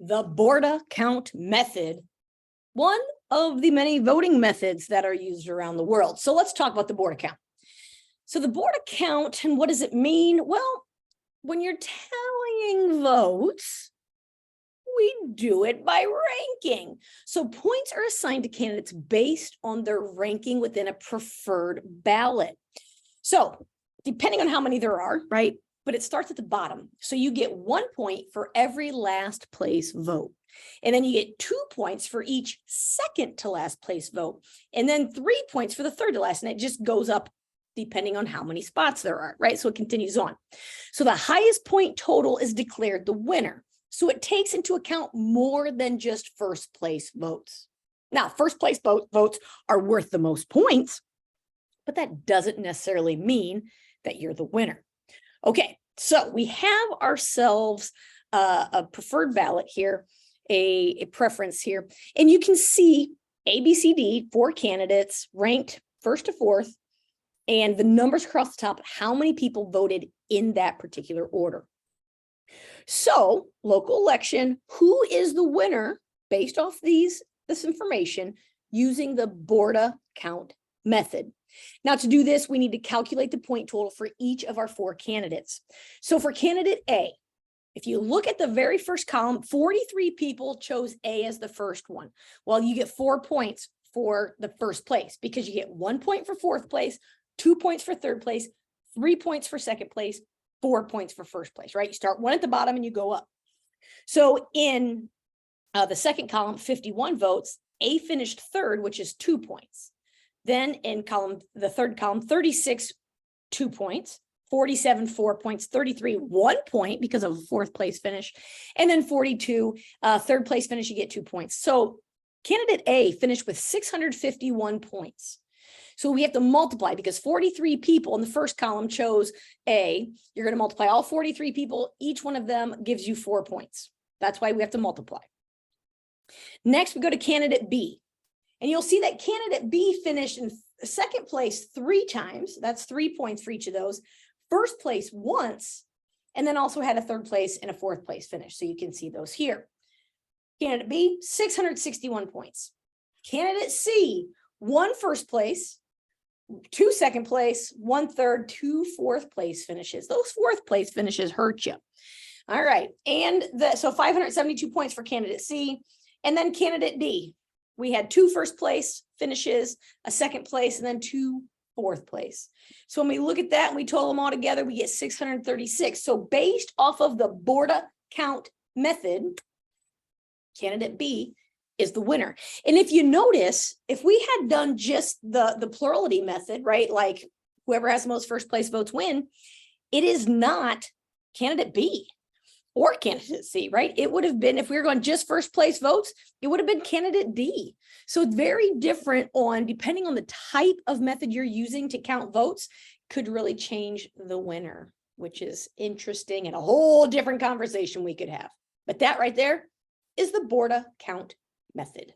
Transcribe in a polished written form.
the Borda count method, one of the many voting methods that are used around the world. So let's talk about the Borda count. So the Borda count, and what does it mean? Well, when you're tallying votes, we do it by ranking. So points are assigned to candidates based on their ranking within a preferred ballot. So depending on how many there are, right? But it starts at the bottom. So you get 1 point for every last place vote. And then you get 2 points for each second to last place vote. And then 3 points for the third to last. And it just goes up depending on how many spots there are, right? So it continues on. So the highest point total is declared the winner. So it takes into account more than just first place votes. Now, first place votes are worth the most points, but that doesn't necessarily mean that you're the winner. Okay, so we have ourselves a preferred ballot here, a preference here, and you can see A, B, C, D, 4 candidates ranked first to fourth, and the numbers across the top, how many people voted in that particular order. So local election, who is the winner based off this information using the Borda count method. Now to do this, we need to calculate the point total for each of our 4 candidates. So for candidate A, if you look at the very first column, 43 people chose A as the first one. Well, you get 4 points for the first place because you get 1 point for fourth place, 2 points for third place, 3 points for second place, 4 points for first place, right? You start 1 at the bottom and you go up. So in the second column, 51 votes, A finished third, which is 2 points. Then in the third column, 36, 2 points, 47, 4 points, 33, 1 point because of a fourth place finish. And then 42, third place finish, you get 2 points. So candidate A finished with 651 points. So we have to multiply because 43 people in the first column chose A. You're going to multiply all 43 people. Each one of them gives you 4 points. That's why we have to multiply. Next, we go to candidate B. And you'll see that candidate B finished in second place 3 times. That's 3 points for each of those. First place once, and then also had a third place and a fourth place finish. So you can see those here. Candidate B, 661 points. Candidate C, 1 first place, 2 second place, 1 third, 2 fourth place finishes. Those fourth place finishes hurt you. All right. And so 572 points for candidate C. And then candidate D, we had 2 first place finishes, a second place, and then 2 fourth place. So when we look at that and we total them all together, we get 636. So based off of the Borda count method, candidate B is the winner. And if you notice, if we had done just the plurality method, right, like whoever has the most first place votes win, it is not candidate B or candidate C, right? It would have been, if we were going just first place votes, it would have been candidate D. So it's very different depending on the type of method you're using to count votes, could really change the winner, which is interesting and a whole different conversation we could have. But that right there is the Borda count method.